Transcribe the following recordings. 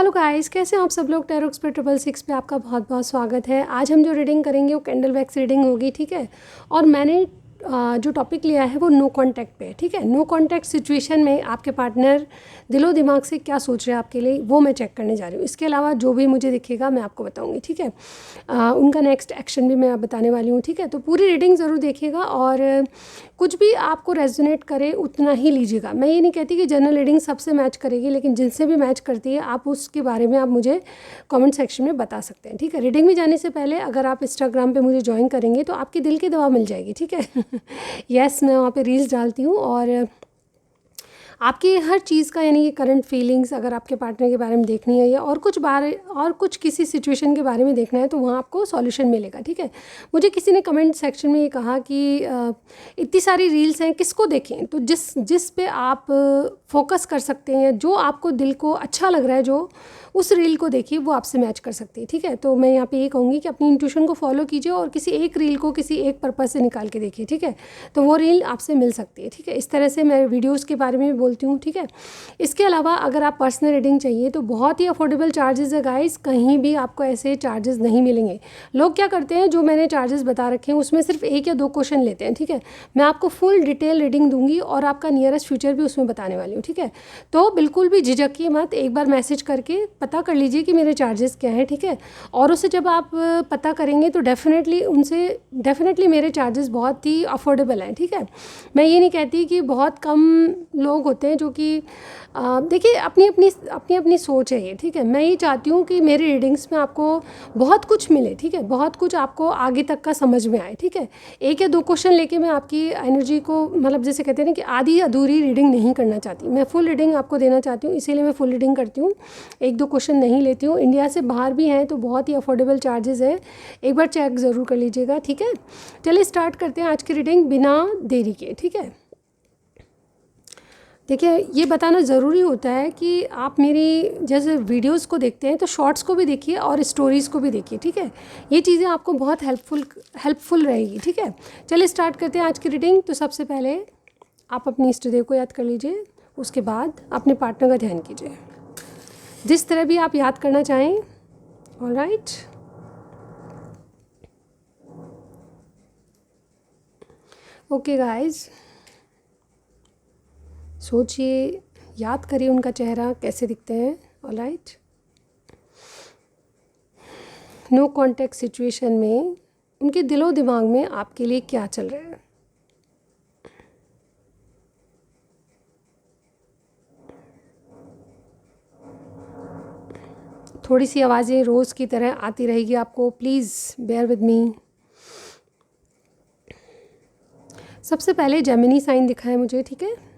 Hello guys, कैसे हैं आप सब लोग। टैरो एक्सपर्ट 666 पे आपका बहुत बहुत स्वागत है। आज हम जो रीडिंग करेंगे वो कैंडल वैक्स रीडिंग होगी, ठीक है। और मैंने जो टॉपिक लिया है वो नो कांटेक्ट पे है, ठीक है। नो कांटेक्ट सिचुएशन में आपके पार्टनर दिलो दिमाग से क्या सोच रहे हैं आपके लिए, वो मैं चेक करने जा रही हूँ। इसके अलावा जो भी मुझे दिखेगा मैं आपको बताऊँगी, ठीक है। उनका नेक्स्ट एक्शन भी मैं आप बताने वाली हूँ, ठीक है। तो पूरी रीडिंग ज़रूर देखिएगा और कुछ भी आपको रेजोनेट करे उतना ही लीजिएगा। मैं ये नहीं कहती कि जनरल रीडिंग सबसे मैच करेगी, लेकिन जिनसे भी मैच करती है आप उसके बारे में आप मुझे कमेंट सेक्शन में बता सकते हैं, ठीक है। रीडिंग में जाने से पहले अगर आप इंस्टाग्राम पे मुझे ज्वाइन करेंगे तो आपकी दिल की दवा मिल जाएगी, ठीक है। यस, मैं वहाँ पे रील्स डालती हूँ और आपकी हर चीज़ का यानी कि करंट फीलिंग्स अगर आपके पार्टनर के बारे में देखनी है या और कुछ किसी सिचुएशन के बारे में देखना है तो वहाँ आपको सॉल्यूशन मिलेगा, ठीक है। मुझे किसी ने कमेंट सेक्शन में ये कहा कि इतनी सारी रील्स हैं, किसको देखें। तो जिस पे आप फोकस कर सकते हैं, जो आपको दिल को अच्छा लग रहा है, जो उस रील को देखिए, वो आपसे मैच कर सकती है, ठीक है। तो मैं यहाँ पे ये कहूँगी कि अपनी इंट्यूशन को फॉलो कीजिए और किसी एक रील को किसी एक पर्पज़ से निकाल के देखिए, ठीक है। तो वो रील आपसे मिल सकती है, ठीक है। इस तरह से मैं वीडियोज़ के बारे में भी बोलती हूँ, ठीक है। इसके अलावा अगर आप पर्सनल रीडिंग चाहिए तो बहुत ही अफोर्डेबल चार्जेस है गाइस, कहीं भी आपको ऐसे चार्जेस नहीं मिलेंगे। लोग क्या करते हैं, जो मैंने चार्जेस बता रखे हैं उसमें सिर्फ 1 या 2 क्वेश्चन लेते हैं, ठीक है। मैं आपको फुल डिटेल रीडिंग दूंगी और आपका नियरेस्ट फ्यूचर भी उसमें बताने वाली हूँ, ठीक है। तो बिल्कुल भी झिझकिए मत, एक बार मैसेज करके पता कर लीजिए कि मेरे चार्जेस क्या हैं, ठीक है। और उससे जब आप पता करेंगे तो डेफिनेटली मेरे चार्जेस बहुत ही अफोर्डेबल हैं, ठीक है। मैं ये नहीं कहती कि बहुत कम लोग होते हैं जो कि देखिए अपनी अपनी सोच है ये, ठीक है। मैं ये चाहती हूँ कि मेरी रीडिंग्स में आपको बहुत कुछ मिले, ठीक है। बहुत कुछ आपको आगे तक का समझ में आए, ठीक है। 1 या 2 क्वेश्चन लेके मैं आपकी एनर्जी को मतलब जैसे कहते हैं ना कि आधी अधूरी रीडिंग नहीं करना चाहती, मैं फुल रीडिंग आपको देना चाहती हूँ, इसीलिए मैं फुल रीडिंग करती हूँ। 1-2 क्वेश्चन नहीं लेती हूँ। इंडिया से बाहर भी हैं तो बहुत ही अफोर्डेबल चार्जेस है, एक बार चेक ज़रूर कर लीजिएगा, ठीक है। चलिए स्टार्ट करते हैं आज की रीडिंग बिना देरी के, ठीक है। देखिए, ये बताना ज़रूरी होता है कि आप मेरी जैसे वीडियोस को देखते हैं तो शॉर्ट्स को भी देखिए और स्टोरीज़ को भी देखिए, ठीक है। ये चीज़ें आपको बहुत हेल्पफुल रहेगी, ठीक है। चलिए स्टार्ट करते हैं आज की रीडिंग। तो सबसे पहले आप अपने इष्ट देव को याद कर लीजिए, उसके बाद अपने पार्टनर का ध्यान कीजिए, जिस तरह भी आप याद करना चाहें। ऑलराइट, ओके गाइस, सोचिए, याद करिए उनका चेहरा कैसे दिखते हैं। ऑलराइट, नो कांटेक्ट सिचुएशन में उनके दिलो दिमाग में आपके लिए क्या चल रहा है। थोड़ी सी आवाज़ें रोज़ की तरह आती रहेगी आपको, प्लीज़ बेयर विद मी। सबसे पहले जेमिनी साइन दिखा है मुझे, ठीक है।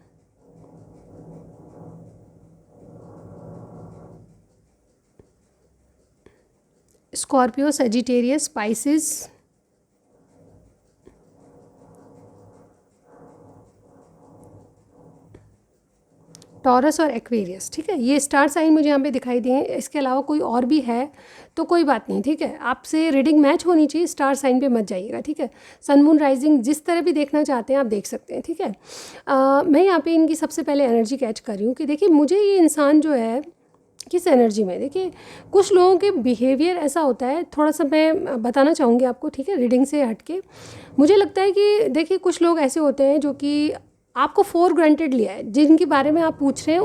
स्कॉर्पियो, सजिटेरियस, स्पाइसेस, टॉरस और एक्वेरियस, ठीक है। ये स्टार साइन मुझे यहाँ पे दिखाई दिए हैं। इसके अलावा कोई और भी है तो कोई बात नहीं, ठीक है। आपसे रीडिंग मैच होनी चाहिए, स्टार साइन पे मत जाइएगा, ठीक है। सन मून राइजिंग जिस तरह भी देखना चाहते हैं आप देख सकते हैं, ठीक है। मैं यहाँ पे इनकी सबसे पहले एनर्जी कैच कर रही हूँ कि देखिए मुझे ये इंसान जो है किस एनर्जी में, देखिए कुछ लोगों के बिहेवियर ऐसा होता है, थोड़ा सा मैं बताना चाहूँगी आपको, ठीक है। रीडिंग से हट के मुझे लगता है कि देखिए कुछ लोग ऐसे होते हैं जो कि आपको फॉर ग्रांटेड लिया है, जिनके बारे में आप पूछ रहे हैं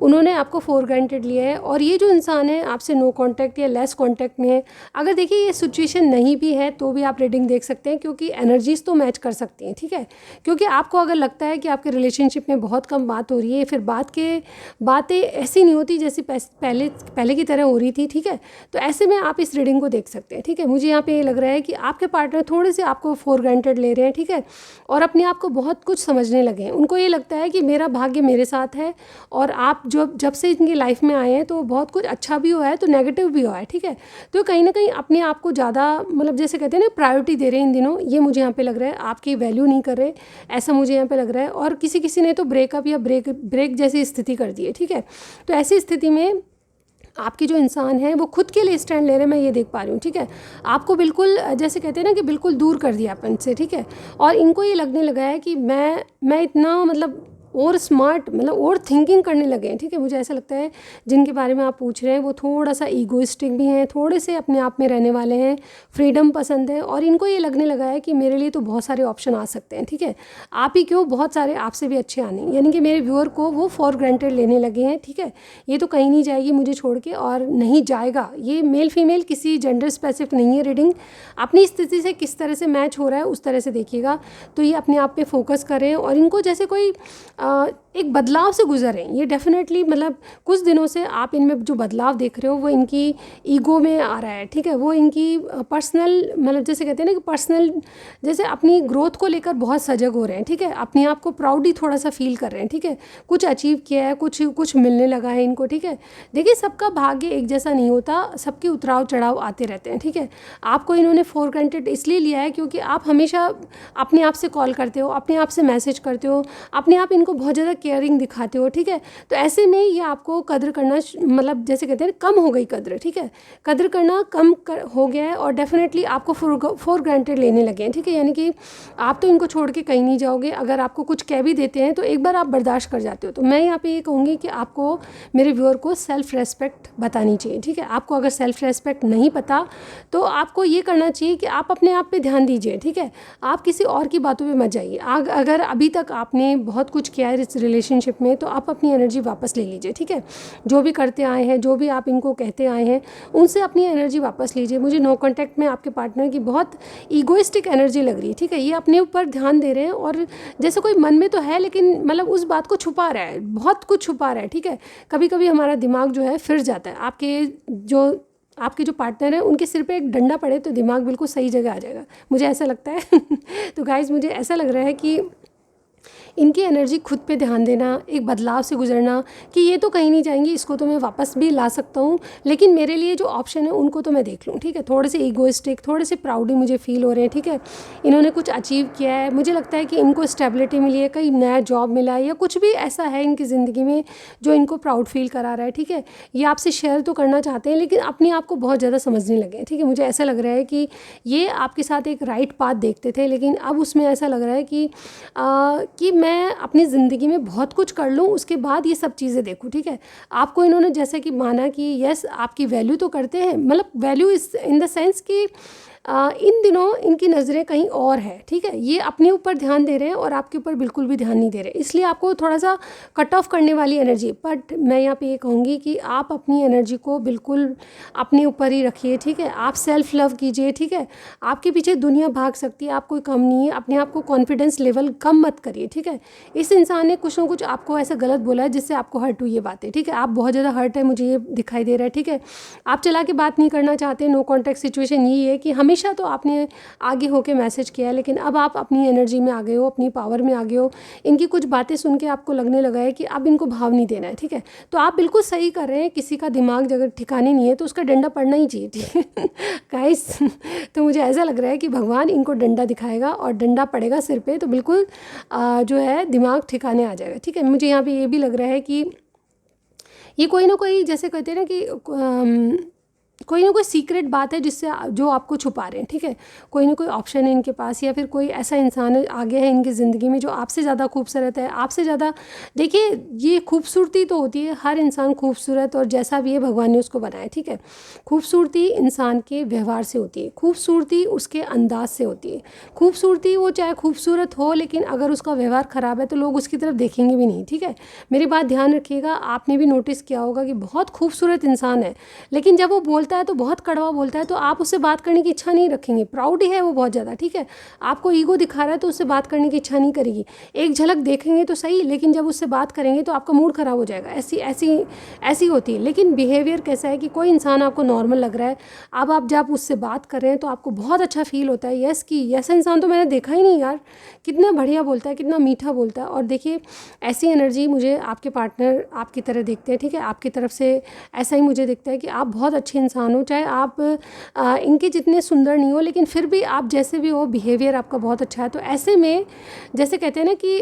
उन्होंने आपको फॉर ग्रांटेड लिया है। और ये जो इंसान है आपसे नो कांटेक्ट या लेस कांटेक्ट में है। अगर देखिए ये सिचुएशन नहीं भी है तो भी आप रीडिंग देख सकते हैं, क्योंकि एनर्जीज तो मैच कर सकती हैं, ठीक है। क्योंकि आपको अगर लगता है कि आपके रिलेशनशिप में बहुत कम बात हो रही है, फिर बातें ऐसी नहीं होती जैसी पहले की तरह हो रही थी, ठीक है। तो ऐसे में आप इस रीडिंग को देख सकते हैं, ठीक है। मुझे यहाँ पे ये लग रहा है कि आपके पार्टनर थोड़े से आपको फॉर ग्रांटेड ले रहे हैं, ठीक है। और अपने आप को बहुत कुछ समझने लगे हैं। उनको ये लगता है कि मेरा भाग्य मेरे साथ है और आप जब से इनकी लाइफ में आए हैं तो बहुत कुछ अच्छा भी हुआ है तो नेगेटिव भी हुआ है, ठीक है। तो कहीं ना कहीं अपने आप को ज़्यादा मतलब जैसे कहते हैं ना प्रायोरिटी दे रहे हैं इन दिनों, ये मुझे यहाँ पे लग रहा है। आपकी वैल्यू नहीं कर रहे, ऐसा मुझे यहाँ पे लग रहा है। और किसी ने तो ब्रेकअप या ब्रेक जैसी स्थिति कर दी है, ठीक है। तो ऐसी स्थिति में आपकी जो इंसान है वो खुद के लिए स्टैंड ले रहे हैं, मैं ये देख पा रही हूँ, ठीक है। आपको बिल्कुल जैसे कहते हैं ना कि बिल्कुल दूर कर दिया अपन से, ठीक है। और इनको ये लगने लगा है कि मैं इतना मतलब और स्मार्ट मतलब और थिंकिंग करने लगे हैं, ठीक है। मुझे ऐसा लगता है जिनके बारे में आप पूछ रहे हैं वो थोड़ा सा ईगोइस्टिक भी हैं, थोड़े से अपने आप में रहने वाले हैं, फ्रीडम पसंद है, और इनको ये लगने लगा है कि मेरे लिए तो बहुत सारे ऑप्शन आ सकते हैं, ठीक है। आप ही क्यों, बहुत सारे आपसे भी अच्छे आने, यानी कि मेरे व्यूअर को वो फॉर ग्रांटेड लेने लगे हैं, ठीक है। ये तो कहीं नहीं जाएगी मुझे छोड़ के, और नहीं जाएगा। ये मेल फीमेल किसी जेंडर स्पेसिफिक नहीं है रीडिंग, अपनी स्थिति से किस तरह से मैच हो रहा है उस तरह से देखिएगा। तो ये अपने आप पे फोकस करें, और इनको जैसे कोई एक बदलाव से गुजरें। ये डेफिनेटली मतलब कुछ दिनों से आप इनमें जो बदलाव देख रहे हो वो इनकी ईगो में आ रहा है, ठीक है। वो इनकी पर्सनल मतलब जैसे कहते हैं ना कि पर्सनल, जैसे अपनी ग्रोथ को लेकर बहुत सजग हो रहे हैं, ठीक है। अपने आप को प्राउडी थोड़ा सा फील कर रहे हैं, ठीक है। कुछ अचीव किया है, कुछ मिलने लगा है इनको, ठीक है। देखिए सबका भाग्य एक जैसा नहीं होता, सबके उतराव चढ़ाव आते रहते हैं, ठीक है। आपको इन्होंने फॉर ग्रांटेड इसलिए लिया है क्योंकि आप हमेशा अपने आप से कॉल करते हो, अपने आप से मैसेज करते हो, अपने आप इनको बहुत ज़्यादा केयरिंग दिखाते हो, ठीक है। तो ऐसे में ये आपको कदर करना मतलब जैसे कहते हैं कम हो गई कदर, ठीक है। कदर करना हो गया है, और डेफिनेटली आपको फॉर ग्रांटेड लेने लगे हैं, ठीक है। यानी कि आप तो इनको छोड़ के कहीं नहीं जाओगे। अगर आपको कुछ कह भी देते हैं तो एक बार आप बर्दाश्त कर जाते हो। तो मैं यहाँ पे ये कहूँगी कि आपको, मेरे व्यूअर को, सेल्फ रेस्पेक्ट बतानी चाहिए, ठीक है। आपको अगर सेल्फ रेस्पेक्ट नहीं पता तो आपको ये करना चाहिए कि आप अपने आप पे ध्यान दीजिए, ठीक है। आप किसी और की बातों पे मत जाइए। अगर अभी तक आपने बहुत कुछ किया है इस रिलेशनशिप में तो आप अपनी एनर्जी वापस ले लीजिए, ठीक है। जो भी करते आए हैं, जो भी आप इनको कहते आए हैं, उनसे अपनी एनर्जी वापस लीजिए। मुझे नो कॉन्टैक्ट में आपके पार्टनर की बहुत ईगोइस्टिक एनर्जी लग रही है, ठीक है। ये अपने ऊपर ध्यान दे रहे हैं, और जैसे कोई मन में तो है लेकिन मतलब उस बात को छुपा रहा है, बहुत कुछ छुपा रहा है, ठीक है। कभी कभी हमारा दिमाग जो है फिर जाता है। आपके जो पार्टनर हैं उनके सिर पे एक डंडा पड़े तो दिमाग बिल्कुल सही जगह आ जाएगा, मुझे ऐसा लगता है। तो गाइज़ मुझे ऐसा लग रहा है कि इनकी एनर्जी खुद पे ध्यान देना, एक बदलाव से गुजरना कि ये तो कहीं नहीं जाएंगी, इसको तो मैं वापस भी ला सकता हूँ, लेकिन मेरे लिए जो ऑप्शन है उनको तो मैं देख लूँ, ठीक है। थोड़े से ईगोइस्टिक, थोड़े से प्राउडी मुझे फील हो रहे हैं, ठीक है। इन्होंने कुछ अचीव किया है, मुझे लगता है कि इनको स्टेबिलिटी मिली है, कहीं नया जॉब मिला है, या कुछ भी ऐसा है इनकी ज़िंदगी में जो इनको प्राउड फील करा रहा है, ठीक है। ये आपसे शेयर तो करना चाहते हैं लेकिन अपने आप को बहुत ज़्यादा समझने लगे हैं, ठीक है। मुझे ऐसा लग रहा है कि ये आपके साथ एक राइट पाथ देखते थे, लेकिन अब उसमें ऐसा लग रहा है कि मैं अपनी ज़िंदगी में बहुत कुछ कर लूँ उसके बाद ये सब चीज़ें देखूँ, ठीक है। आपको इन्होंने जैसे कि माना कि यस आपकी वैल्यू तो करते हैं, मतलब वैल्यू इस इन द सेंस कि इन दिनों इनकी नज़रें कहीं और है, ठीक है। ये अपने ऊपर ध्यान दे रहे हैं और आपके ऊपर बिल्कुल भी ध्यान नहीं दे रहे, इसलिए आपको थोड़ा सा कट ऑफ करने वाली एनर्जी। बट मैं यहाँ पे ये कहूँगी कि आप अपनी एनर्जी को बिल्कुल अपने ऊपर ही रखिए, ठीक है। आप सेल्फ लव कीजिए, ठीक है। आपके पीछे दुनिया भाग सकती है, आप कोई कम नहीं है। अपने आप को कॉन्फिडेंस लेवल कम मत करिए, ठीक है। इस इंसान ने कुछ ना कुछ आपको ऐसा गलत बोला है जिससे आपको हर्ट हुई ये बातें, ठीक है। आप बहुत ज़्यादा हर्ट है, मुझे ये दिखाई दे रहा है, ठीक है। आप चला के बात नहीं करना चाहते। नो कॉन्टैक्ट सिचुएशन यही है कि हमेशा तो आपने आगे होके मैसेज किया है, लेकिन अब आप अपनी एनर्जी में आ गए हो, अपनी पावर में आ गए हो। इनकी कुछ बातें सुन के आपको लगने लगा है कि अब इनको भाव नहीं देना है, ठीक है। तो आप बिल्कुल सही कर रहे हैं, किसी का दिमाग अगर ठिकाने नहीं है तो उसका डंडा पड़ना ही चाहिए, ठीक है गाइस। तो मुझे ऐसा लग रहा है कि भगवान इनको डंडा दिखाएगा और डंडा पड़ेगा सिर पे तो बिल्कुल जो है दिमाग ठिकाने आ जाएगा, ठीक है। मुझे यहाँ पे ये भी लग रहा है कि ये कोई ना कोई, जैसे कहते हैं ना कि कोई ना कोई सीक्रेट बात है जिससे जो आपको छुपा रहे हैं, ठीक है। कोई ना कोई ऑप्शन है इनके पास, या फिर कोई ऐसा इंसान है आगे है इनकी ज़िंदगी में जो आपसे ज़्यादा खूबसूरत है, आपसे ज़्यादा। देखिए ये खूबसूरती तो होती है, हर इंसान खूबसूरत और जैसा भी है भगवान ने उसको बनाया, ठीक है। खूबसूरती इंसान के व्यवहार से होती है, खूबसूरती उसके अंदाज से होती है। खूबसूरती वो चाहे खूबसूरत हो लेकिन अगर उसका व्यवहार ख़राब है तो लोग उसकी तरफ देखेंगे भी नहीं, ठीक है। मेरी बात ध्यान रखिएगा। आपने भी नोटिस किया होगा कि बहुत खूबसूरत इंसान है लेकिन जब वो बोलता है तो बहुत कड़वा बोलता है, तो आप उससे बात करने की इच्छा नहीं रखेंगे। प्राउड है वो बहुत ज़्यादा, ठीक है। आपको ईगो दिखा रहा है तो उससे बात करने की इच्छा नहीं करेगी। एक झलक देखेंगे तो सही, लेकिन जब उससे बात करेंगे तो आपका मूड ख़राब हो जाएगा। ऐसी होती है। लेकिन बिहेवियर कैसा है कि कोई इंसान आपको नॉर्मल लग रहा है, अब आप जब उससे बात कर रहे हैं तो आपको बहुत अच्छा फील होता है, यस कि ऐसा इंसान तो मैंने देखा ही नहीं यार, कितना बढ़िया बोलता है, कितना मीठा बोलता है। और देखिए ऐसी एनर्जी मुझे आपके पार्टनर आपकी तरह देखते हैं, ठीक है। आपकी तरफ से ऐसा ही मुझे दिखता है कि आप बहुत अच्छे इंसान इंसान हो, चाहे आप इनके जितने सुंदर नहीं हो, लेकिन फिर भी आप जैसे भी हो बिहेवियर आपका बहुत अच्छा है। तो ऐसे में जैसे कहते हैं ना कि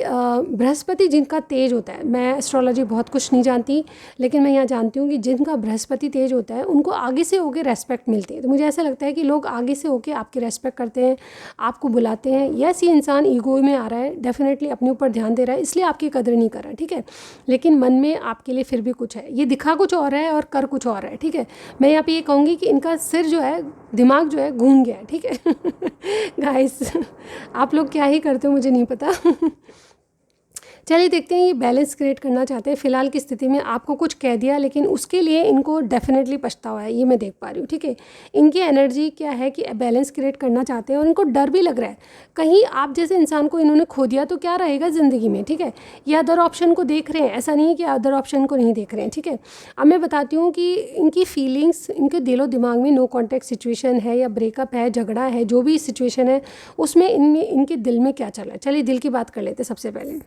बृहस्पति जिनका तेज होता है, मैं एस्ट्रोलॉजी बहुत कुछ नहीं जानती, लेकिन मैं यहाँ जानती हूँ कि जिनका बृहस्पति तेज होता है उनको आगे से होके रेस्पेक्ट मिलती है। तो मुझे ऐसा लगता है कि लोग आगे से होके आपकी रेस्पेक्ट करते हैं, आपको बुलाते हैं। यस, ये इंसान ईगो में आ रहा है, डेफिनेटली अपने ऊपर ध्यान दे रहा है, इसलिए आपकी कदर नहीं कर रहा है, ठीक है, लेकिन मन में आपके लिए फिर भी कुछ है। ये दिखा कुछ और है और कर कुछ और है, ठीक है। मैं यहाँ पे ये कहूँगी कि इनका सिर जो है, दिमाग जो है घूम गया है, ठीक है। गाइस, आप लोग क्या ही करते हो मुझे नहीं पता। चलिए देखते हैं, ये बैलेंस क्रिएट करना चाहते हैं। फिलहाल की स्थिति में आपको कुछ कह दिया, लेकिन उसके लिए इनको डेफिनेटली पछतावा है, ये मैं देख पा रही हूँ, ठीक है। इनकी एनर्जी क्या है कि बैलेंस क्रिएट करना चाहते हैं और इनको डर भी लग रहा है कहीं आप जैसे इंसान को इन्होंने खो दिया तो क्या रहेगा ज़िंदगी में, ठीक है। ये अदर ऑप्शन को देख रहे हैं, ऐसा नहीं है कि अदर ऑप्शन को नहीं देख रहे हैं, ठीक है। अब मैं बताती हूँ कि इनकी फीलिंग्स, इनके दिलो दिमाग में नो कॉन्टैक्ट सिचुएशन है या ब्रेकअप है, झगड़ा है, जो भी सिचुएशन है उसमें इनमें इनके दिल में क्या चल रहा है। चलिए दिल की बात कर लेते हैं सबसे पहले।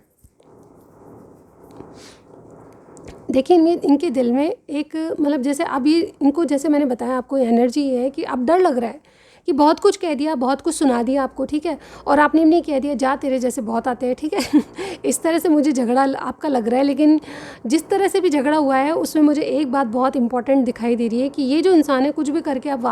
देखिए, इनके दिल में एक मतलब जैसे अब ये इनको, जैसे मैंने बताया आपको, एनर्जी ये है कि अब डर लग रहा है कि बहुत कुछ कह दिया, बहुत कुछ सुना दिया आपको, ठीक है, और आपने नहीं कह दिया जा तेरे जैसे बहुत आते हैं, ठीक है। इस तरह से मुझे झगड़ा आपका लग रहा है, लेकिन जिस तरह से भी झगड़ा हुआ है उसमें मुझे एक बात बहुत इंपॉर्टेंट दिखाई दे रही है कि ये जो इंसान है कुछ भी करके अब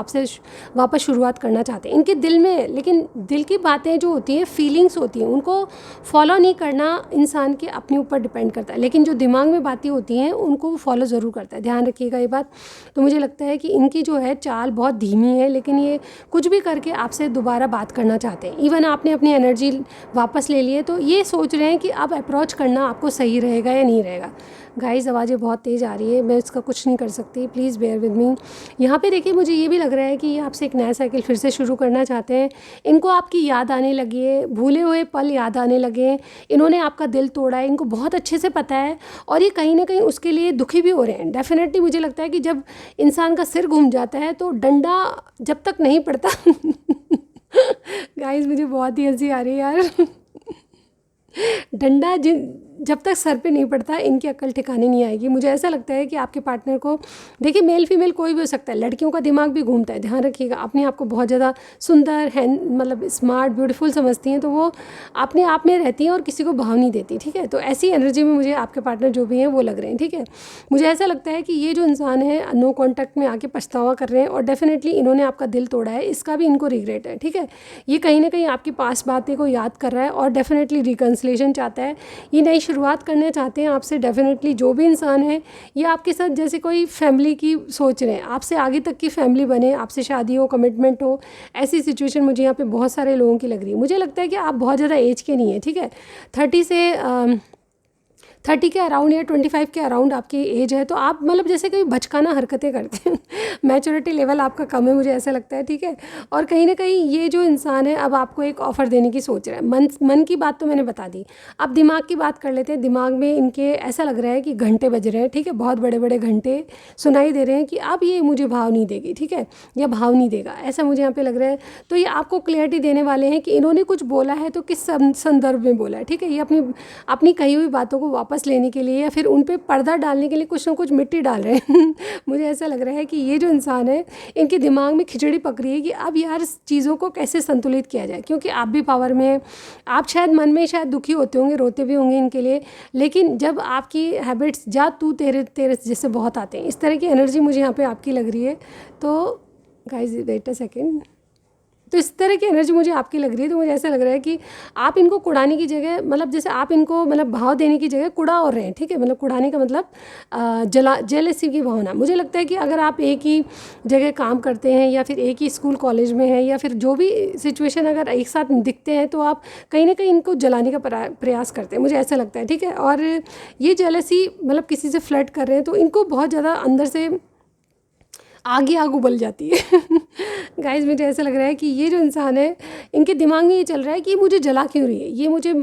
वापस शुरुआत करना चाहते हैं। इनके दिल में, लेकिन दिल की बातें जो होती हैं, फीलिंग्स होती हैं, उनको फॉलो नहीं करना इंसान के अपने ऊपर डिपेंड करता है, लेकिन जो दिमाग में बातें होती हैं उनको वो फॉलो ज़रूर करता है। ध्यान रखिएगा ये बात। तो मुझे लगता है कि इनकी जो है चाल बहुत धीमी है, लेकिन ये कुछ भी करके आपसे दोबारा बात करना चाहते हैं। इवन आपने अपनी एनर्जी वापस ले ली है तो ये सोच रहे हैं कि अब अप्रोच करना आपको सही रहेगा या नहीं रहेगा। गाइस, आवाज़ें बहुत तेज़ आ रही है, मैं इसका कुछ नहीं कर सकती, प्लीज़ बेयर विद मी। यहाँ पे देखिए, मुझे ये भी लग रहा है कि ये आपसे एक नया साइकिल फिर से शुरू करना चाहते हैं। इनको आपकी याद आने लगी है, भूले हुए पल याद आने लगे हैं। इन्होंने आपका दिल तोड़ा है, इनको बहुत अच्छे से पता है, और ये कहीं ना कहीं उसके लिए दुखी भी हो रहे हैं। डेफिनेटली मुझे लगता है कि जब इंसान का सिर घूम जाता है तो डंडा जब तक नहीं पड़ता। गाइस, मुझे बहुत ही हंसी आ रही है यार। डंडा जब तक सर पे नहीं पड़ता इनकी अक्ल ठिकाने नहीं आएगी। मुझे ऐसा लगता है कि आपके पार्टनर को, देखिए मेल फीमेल कोई भी हो सकता है, लड़कियों का दिमाग भी घूमता है, ध्यान रखिएगा। अपने आप को बहुत ज़्यादा सुंदर है, मतलब स्मार्ट ब्यूटीफुल समझती हैं, तो वो अपने आप में रहती हैं और किसी को भाव नहीं देती, ठीक है। तो ऐसी एनर्जी में मुझे आपके पार्टनर जो भी हैं वो लग रहे हैं, ठीक है। मुझे ऐसा लगता है कि ये जो इंसान है नो कॉन्टैक्ट में आके पछतावा कर रहे हैं, और डेफिनेटली इन्होंने आपका दिल तोड़ा है, इसका भी इनको रिग्रेट है, ठीक है। ये कहीं ना कहीं आपकी पास बातें को याद कर रहा है और डेफिनेटली रिकन्सिलेशन चाहता है, ये नई शुरुआत करना चाहते हैं आपसे। डेफिनेटली जो भी इंसान है ये आपके साथ जैसे कोई फैमिली की सोच रहे हैं, आपसे आगे तक की फैमिली बने, आपसे शादी हो, कमिटमेंट हो, ऐसी सिचुएशन मुझे यहाँ पे बहुत सारे लोगों की लग रही है। मुझे लगता है कि आप बहुत ज़्यादा एज के नहीं है, ठीक है। 30 के अराउंड या 25 के अराउंड आपकी एज है, तो आप मतलब जैसे कोई बचकाना हरकतें करते हैं। मैच्योरिटी लेवल आपका कम है, मुझे ऐसा लगता है, ठीक है। और कहीं ना कहीं ये जो इंसान है अब आपको एक ऑफ़र देने की सोच रहा है। मन की बात तो मैंने बता दी, अब दिमाग की बात कर लेते हैं। दिमाग में इनके ऐसा लग रहा है कि घंटे बज रहे हैं, ठीक है, बहुत बड़े बड़े घंटे सुनाई दे रहे हैं कि अब ये मुझे भाव नहीं देगी, ठीक है, या भाव नहीं देगा, ऐसा मुझे यहाँ पे लग रहा है। तो ये आपको क्लियरिटी देने वाले हैं कि इन्होंने कुछ बोला है तो किस संदर्भ में बोला है, ठीक है। ये अपनी कही हुई बातों को वापस लेने के लिए या फिर उन पे पर्दा डालने के लिए कुछ ना कुछ मिट्टी डाल रहे हैं। मुझे ऐसा लग रहा है कि ये जो इंसान है इनके दिमाग में खिचड़ी पक रही है कि अब यार चीज़ों को कैसे संतुलित किया जाए, क्योंकि आप भी पावर में हैं। आप शायद मन में शायद दुखी होते होंगे, रोते भी होंगे इनके लिए, लेकिन जब आपकी हैबिट्स जा तू तेरे तेरे जैसे बहुत आते हैं, इस तरह की एनर्जी मुझे यहाँ पे आपकी लग रही है। तो गाइस वेट अ सेकेंड, तो इस तरह की एनर्जी मुझे आपकी लग रही है। तो मुझे ऐसा लग रहा है कि आप इनको कुड़ाने की जगह, मतलब जैसे आप इनको मतलब भाव देने की जगह कुड़ा और रहे हैं, ठीक है। मतलब कुड़ाने का मतलब जेलसी की भावना। मुझे लगता है कि अगर आप एक ही जगह काम करते हैं या फिर एक ही स्कूल कॉलेज में हैं या फिर जो भी सिचुएशन अगर एक साथ दिखते हैं, तो आप कहीं ना कहीं इनको जलाने का प्रयास करते हैं, मुझे ऐसा लगता है, ठीक है। और ये जेलसी मतलब किसी से फ्लर्ट कर रहे हैं तो इनको बहुत ज़्यादा अंदर से आग उबल जाती है। गाइस, मुझे ऐसा लग रहा है कि ये जो इंसान है इनके दिमाग में ये चल रहा है कि मुझे जला क्यों रही है, ये मुझे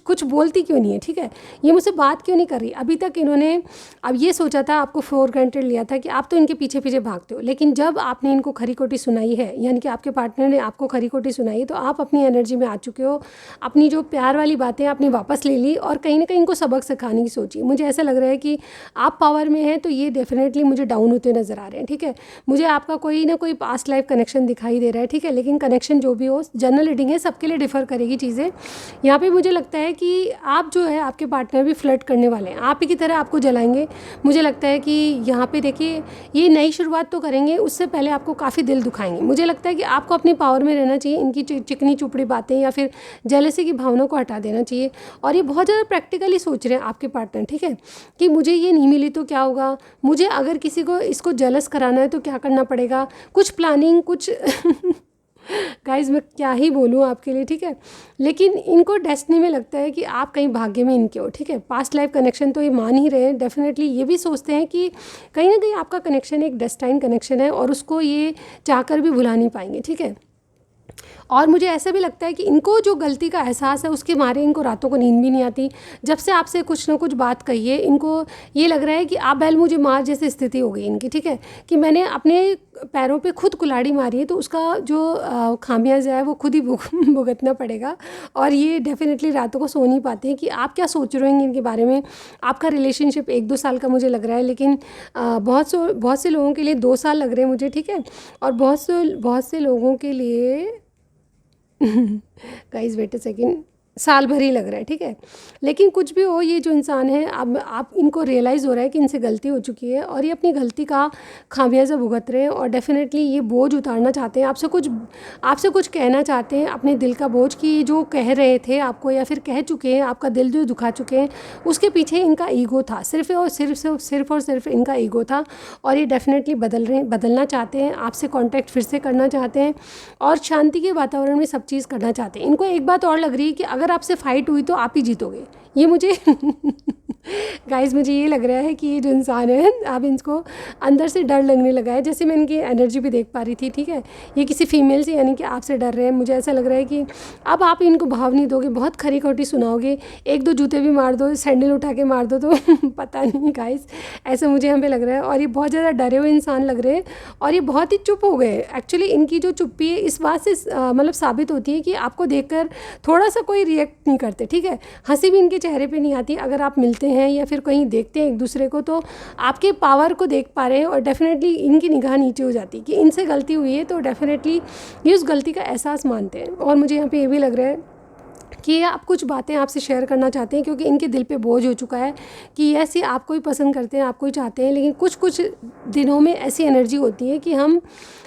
कुछ बोलती क्यों नहीं है, ठीक है, ये मुझसे बात क्यों नहीं कर रही। अभी तक इन्होंने अब ये सोचा था, आपको फॉर ग्रांटेड लिया था कि आप तो इनके पीछे पीछे भागते हो, लेकिन जब आपने इनको खरी खोटी सुनाई है, यानी कि आपके पार्टनर ने आपको खरी खोटी सुनाई है, तो आप अपनी एनर्जी में आ चुके हो, अपनी जो प्यार वाली बातें आपने वापस ले ली और कहीं ना कहीं इनको सबक सिखाने की सोची। मुझे ऐसा लग रहा है कि आप पावर में हैं तो ये डेफिनेटली मुझे डाउन होते नज़र आ रहे हैं, ठीक है। मुझे आपका कोई ना कोई पास्ट लाइफ कनेक्शन दिखाई दे रहा है, ठीक है, लेकिन कनेक्शन जो भी हो, जनरल रीडिंग है, सबके लिए डिफ़र करेगी चीज़ें। यहाँ पे मुझे लगता है कि आप जो है आपके पार्टनर भी फ्लर्ट करने वाले हैं, आप ही की तरह आपको जलाएंगे। मुझे लगता है कि यहाँ पे देखिए ये नई शुरुआत तो करेंगे, उससे पहले आपको काफ़ी दिल दुखाएंगे। मुझे लगता है कि आपको अपनी पावर में रहना चाहिए, इनकी चिकनी चुपड़ी बातें या फिर जेलसी की भावना को हटा देना चाहिए। और ये बहुत ज़्यादा प्रैक्टिकली सोच रहे हैं आपके पार्टनर, ठीक है, कि मुझे ये नहीं मिली तो क्या होगा, मुझे अगर किसी को इसको जेलस कराना है तो क्या करना पड़ेगा, कुछ प्लानिंग, कुछ गाइस मैं क्या ही बोलूँ आपके लिए, ठीक है। लेकिन इनको डेस्टिनी में लगता है कि आप कहीं भाग्य में इनके हो, ठीक है। पास्ट लाइफ कनेक्शन तो ये मान ही रहे हैं, डेफिनेटली ये भी सोचते हैं कि कहीं ना कहीं आपका कनेक्शन एक डेस्टाइन कनेक्शन है और उसको ये चाहकर भी भुला नहीं पाएंगे, ठीक है। और मुझे ऐसा भी लगता है कि इनको जो गलती का एहसास है उसके मारे इनको रातों को नींद भी नहीं आती। जब से आपसे कुछ ना कुछ बात कही है, इनको ये लग रहा है कि आप बैल मुझे मार जैसी स्थिति हो गई इनकी, ठीक है, कि मैंने अपने पैरों पे खुद कुल्हाड़ी मारी है, तो उसका जो खामियाजा है वो खुद ही भुगतना पड़ेगा। और ये डेफिनेटली रातों को सो नहीं पाते हैं कि आप क्या सोच रहे होंगे इनके बारे में। आपका रिलेशनशिप 1-2 साल का मुझे लग रहा है, लेकिन बहुत से लोगों के लिए 2 साल लग रहे हैं मुझे, ठीक है, और बहुत से लोगों के लिए गाइस वेट अ सेकेंड, साल भर ही लग रहा है, ठीक है। लेकिन कुछ भी हो, ये जो इंसान है, अब आप इनको रियलाइज़ हो रहा है कि इनसे गलती हो चुकी है और ये अपनी गलती का खामियाजा भुगत रहे हैं और डेफिनेटली ये बोझ उतारना चाहते हैं, आपसे कुछ कहना चाहते हैं, अपने दिल का बोझ, कि जो कह रहे थे आपको या फिर कह चुके हैं, आपका दिल जो दुखा चुके हैं, उसके पीछे इनका ईगो था, सिर्फ और सिर्फ इनका ईगो था। और ये डेफिनेटली बदलना चाहते हैं, आपसे कॉन्टैक्ट फिर से करना चाहते हैं और शांति के वातावरण में सब चीज़ करना चाहते हैं। इनको एक बात और लग रही है कि अगर आपसे फाइट हुई तो आप ही जीतोगे, ये मुझे गाइस मुझे ये लग रहा है कि ये जो इंसान है, अब इनको अंदर से डर लगने लगा है। जैसे मैं इनकी एनर्जी भी देख पा रही थी, ठीक है, ये किसी फीमेल से, यानी कि आपसे डर रहे हैं। मुझे ऐसा लग रहा है कि अब आप इनको भाव नहीं दोगे, बहुत खरी खोटी सुनाओगे, 1-2 जूते भी मार दो, सैंडल उठा के मार दो, तो पता नहीं गाइस, ऐसा मुझे यहाँ पे लग रहा है। और ये बहुत ज़्यादा डरे हुए इंसान लग रहे हैं और ये बहुत ही चुप हो गए। एक्चुअली इनकी जो चुप्पी है इस बात से मतलब साबित होती है कि आपको देखकर थोड़ा सा कोई रिएक्ट नहीं करते, ठीक है, हंसी भी इनके चेहरे पे नहीं आती। अगर आप मिलते हैं या फिर कहीं देखते हैं एक दूसरे को, तो आपके पावर को देख पा रहे हैं और डेफिनेटली इनकी निगाह नीचे हो जाती है कि इनसे गलती हुई है, तो डेफिनेटली ये उस गलती का एहसास मानते हैं। और मुझे यहाँ पे ये भी लग रहा है कि आप कुछ बातें आपसे शेयर करना चाहते हैं, क्योंकि इनके दिल पे बोझ हो चुका है कि ऐसी आपको ही पसंद करते हैं, आपको ही चाहते हैं, लेकिन कुछ दिनों में ऐसी एनर्जी होती है कि हम,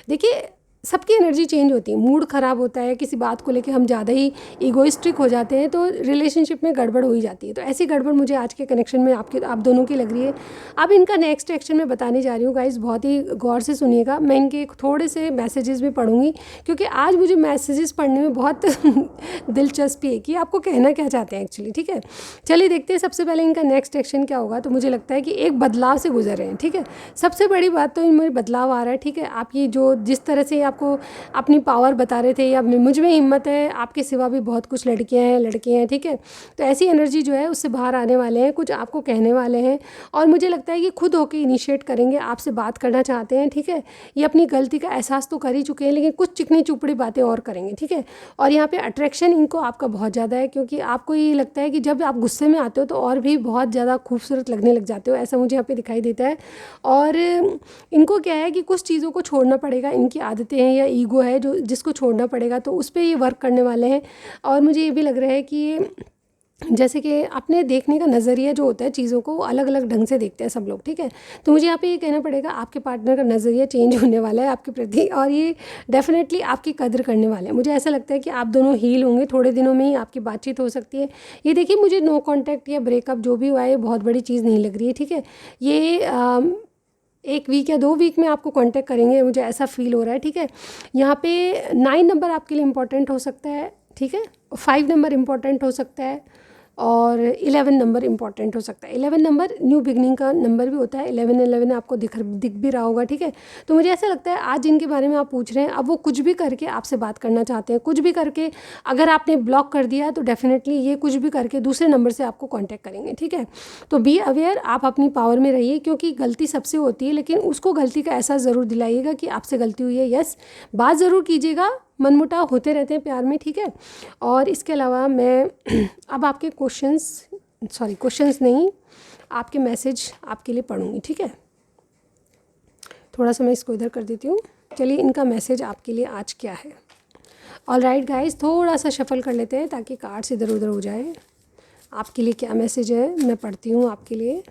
देखिए सबकी एनर्जी चेंज होती है, मूड ख़राब होता है, किसी बात को लेके हम ज़्यादा ही ईगोइस्टिक हो जाते हैं, तो रिलेशनशिप में गड़बड़ हो ही जाती है। तो ऐसी गड़बड़ मुझे आज के कनेक्शन में आप दोनों की लग रही है। अब इनका नेक्स्ट एक्शन मैं बताने जा रही हूँ गाइस, बहुत ही गौर से सुनिएगा। मैं इनके थोड़े से मैसेजेस भी पढ़ूंगी, क्योंकि आज मुझे मैसेजेस पढ़ने में बहुत दिलचस्पी है कि आपको कहना क्या चाहते हैं एक्चुअली, ठीक है। चलिए देखते हैं सबसे पहले इनका नेक्स्ट एक्शन क्या होगा। तो मुझे लगता है कि एक बदलाव से गुजर रहे हैं, ठीक है, सबसे बड़ी बात तो इनमें बदलाव आ रहा है, ठीक है। आप ये जो जिस तरह से आपको अपनी पावर बता रहे थे, या मुझ में हिम्मत है, आपके सिवा भी बहुत कुछ लड़कियां हैं, लड़के हैं, ठीक है, तो ऐसी एनर्जी जो है उससे बाहर आने वाले हैं, कुछ आपको कहने वाले हैं और मुझे लगता है कि खुद होकर इनिशिएट करेंगे, आपसे बात करना चाहते हैं, ठीक है। ये अपनी गलती का एहसास तो कर ही चुके हैं, लेकिन कुछ चिकनी चुपड़ी बातें और करेंगे, ठीक है। और यहाँ पे अट्रैक्शन इनको आपका बहुत ज़्यादा है, क्योंकि आपको ये लगता है कि जब आप गुस्से में आते हो तो और भी बहुत ज़्यादा खूबसूरत लगने लग जाते हो, ऐसा मुझे यहाँ पे दिखाई देता है। और इनको क्या है कि कुछ चीज़ों को छोड़ना पड़ेगा, इनकी आदतें हैं या ईगो है जो जिसको छोड़ना पड़ेगा, तो उस पर ये वर्क करने वाले हैं। और मुझे ये भी लग रहा है कि जैसे कि अपने देखने का नज़रिया जो होता है चीज़ों को, वो अलग अलग ढंग से देखते हैं सब लोग, ठीक है। तो मुझे यहाँ पे ये कहना पड़ेगा, आपके पार्टनर का नज़रिया चेंज होने वाला है आपके प्रति, और ये डेफिनेटली आपकी कदर करने वाले हैं। मुझे ऐसा लगता है कि आप दोनों हील होंगे, थोड़े दिनों में ही आपकी बातचीत हो सकती है। ये देखिए, मुझे नो कॉन्टैक्ट या ब्रेकअप जो भी हुआ है बहुत बड़ी चीज़ नहीं लग रही है, ठीक है। ये 1 वीक या 2 वीक में आपको कांटेक्ट करेंगे, मुझे ऐसा फील हो रहा है, ठीक है। यहाँ पे 9 नंबर आपके लिए इम्पॉर्टेंट हो सकता है, ठीक है, 5 नंबर इम्पॉर्टेंट हो सकता है और 11 नंबर इम्पॉर्टेंट हो सकता है। 11 नंबर न्यू बिगनिंग का नंबर भी होता है, 11 आपको दिख भी रहा होगा, ठीक है। तो मुझे ऐसा लगता है आज जिनके बारे में आप पूछ रहे हैं, अब वो कुछ भी करके आपसे बात करना चाहते हैं, कुछ भी करके। अगर आपने ब्लॉक कर दिया तो डेफिनेटली ये कुछ भी करके दूसरे नंबर से आपको कॉन्टैक्ट करेंगे, ठीक है। तो बी अवेयर, आप अपनी पावर में रहिए, क्योंकि गलती सबसे होती है, लेकिन उसको गलती का एहसास ज़रूर दिलाइएगा कि आपसे गलती हुई है। यस, बात ज़रूर कीजिएगा, मनमुटाव होते रहते हैं प्यार में, ठीक है। और इसके अलावा मैं अब आपके क्वेश्चंस नहीं, आपके मैसेज आपके लिए पढ़ूंगी, ठीक है। थोड़ा सा मैं इसको इधर कर देती हूँ। चलिए, इनका मैसेज आपके लिए आज क्या है। ऑल राइट गाइज, थोड़ा सा शफल कर लेते हैं ताकि कार्ड्स इधर उधर हो जाए। आपके लिए क्या मैसेज है मैं पढ़ती हूँ आपके लिए।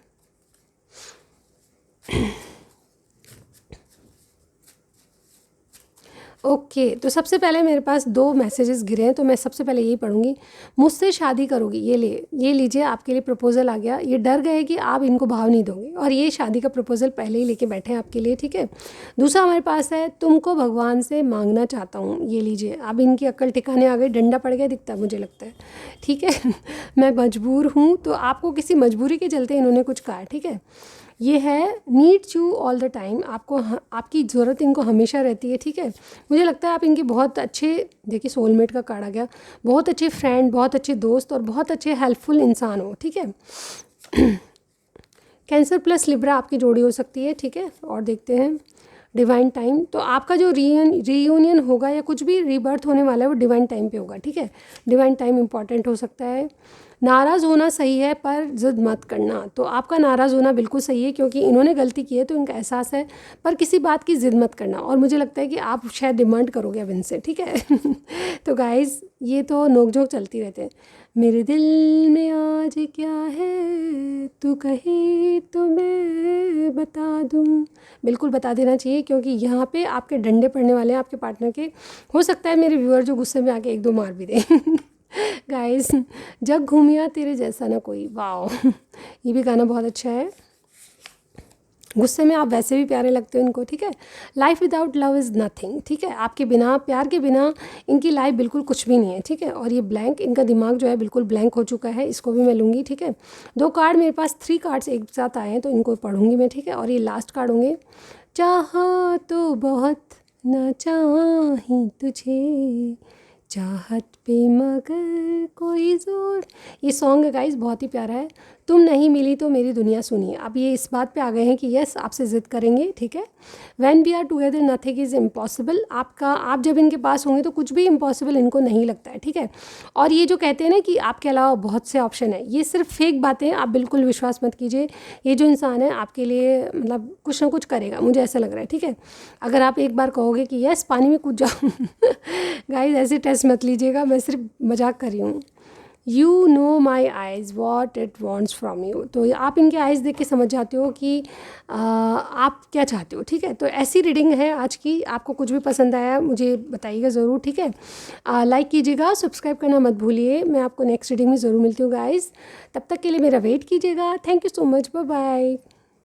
ओके तो सबसे पहले मेरे पास 2 मैसेजेस गिरे हैं, तो मैं सबसे पहले यही पढ़ूंगी। मुझसे शादी करोगी, ये लीजिए आपके लिए प्रपोज़ल आ गया। ये डर गए कि आप इनको भाव नहीं दोगे, और ये शादी का प्रपोज़ल पहले ही लेके बैठे हैं आपके लिए, ठीक है। दूसरा हमारे पास है, तुमको भगवान से मांगना चाहता हूँ। ये लीजिए, अब इनकी अक्ल ठिकाने आ गई, डंडा पड़ गया दिखता है मुझे लगता है, ठीक है। मैं मजबूर हूँ, तो आपको किसी मजबूरी के चलते इन्होंने कुछ कहा, ठीक है। ये है needs you all the time, आपको आपकी ज़रूरत इनको हमेशा रहती है, ठीक है। मुझे लगता है आप इनके बहुत अच्छे, देखिए सोलमेट का कार्ड आ गया, बहुत अच्छे फ्रेंड, बहुत अच्छे दोस्त और बहुत अच्छे हेल्पफुल इंसान हो, ठीक है। कैंसर प्लस लिब्रा आपकी जोड़ी हो सकती है, ठीक है। और देखते हैं डिवाइन टाइम, तो आपका जो रीयूनियन होगा या कुछ भी रीबर्थ होने वाला है वो डिवाइन टाइम पे होगा, ठीक है। डिवाइन टाइम इंपॉर्टेंट हो सकता है। नाराज़ होना सही है पर ज़िद मत करना, तो आपका नाराज़ होना बिल्कुल सही है क्योंकि इन्होंने गलती की है तो इनका एहसास है, पर किसी बात की ज़िद मत करना। और मुझे लगता है कि आप शायद डिमांड करोगे अब इनसे, ठीक है। तो गाइज़ ये तो नोक-झोंक चलती रहते हैं। मेरे दिल में आज क्या है तू कहे तो मैं बता दूँ, बिल्कुल बता देना चाहिए क्योंकि यहाँ पे आपके डंडे पड़ने वाले हैं आपके पार्टनर के। हो सकता है मेरे व्यूअर जो गुस्से में आके 1-2 मार भी दें। गाइस, जग घूमिया तेरे जैसा ना कोई, वाओ। ये भी गाना बहुत अच्छा है। गुस्से में आप वैसे भी प्यारे लगते हो इनको, ठीक है। Life without love is nothing, ठीक है। आपके बिना, प्यार के बिना इनकी लाइफ बिल्कुल कुछ भी नहीं है, ठीक है। और ये ब्लैंक, इनका दिमाग जो है बिल्कुल ब्लैंक हो चुका है, इसको भी मैं लूँगी, ठीक है। 2 कार्ड मेरे पास, 3 कार्ड्स एक साथ आए हैं तो इनको पढ़ूँगी मैं, ठीक है। और ये लास्ट कार्ड होंगे, चाहा तो बहुत ना चाही तुझे, चाहत पे मगर कोई जोर। ये सॉन्ग है गाइस, बहुत ही प्यारा है। तुम नहीं मिली तो मेरी दुनिया सुनिए। अब ये इस बात पे आ गए हैं कि यस आपसे ज़िद करेंगे, ठीक है। When we are together nothing is impossible, आप जब इनके पास होंगे तो कुछ भी इम्पॉसिबल इनको नहीं लगता है, ठीक है। और ये जो कहते हैं ना कि आपके अलावा बहुत से ऑप्शन है, ये सिर्फ फेक बातें, आप बिल्कुल विश्वास मत कीजिए। ये जो इंसान है आपके लिए मतलब कुछ ना कुछ करेगा, मुझे ऐसा लग रहा है, ठीक है। अगर आप एक बार कहोगे कि यस पानी में कूद जाओ। गाइस ऐसे टेस्ट मत लीजिएगा, मैं सिर्फ मजाक कर रही हूँ। You know my eyes what it wants from you, तो आप इनके आइज़ देख के समझ जाते हो कि आप क्या चाहते हो, ठीक है। तो ऐसी रीडिंग है आज की। आपको कुछ भी पसंद आया मुझे बताइएगा ज़रूर, ठीक है। लाइक कीजिएगा, सब्सक्राइब करना मत भूलिए। मैं आपको नेक्स्ट रीडिंग में ज़रूर मिलती हूँ गाइज़, तब तक के लिए मेरा वेट कीजिएगा। Thank you so much, bye bye.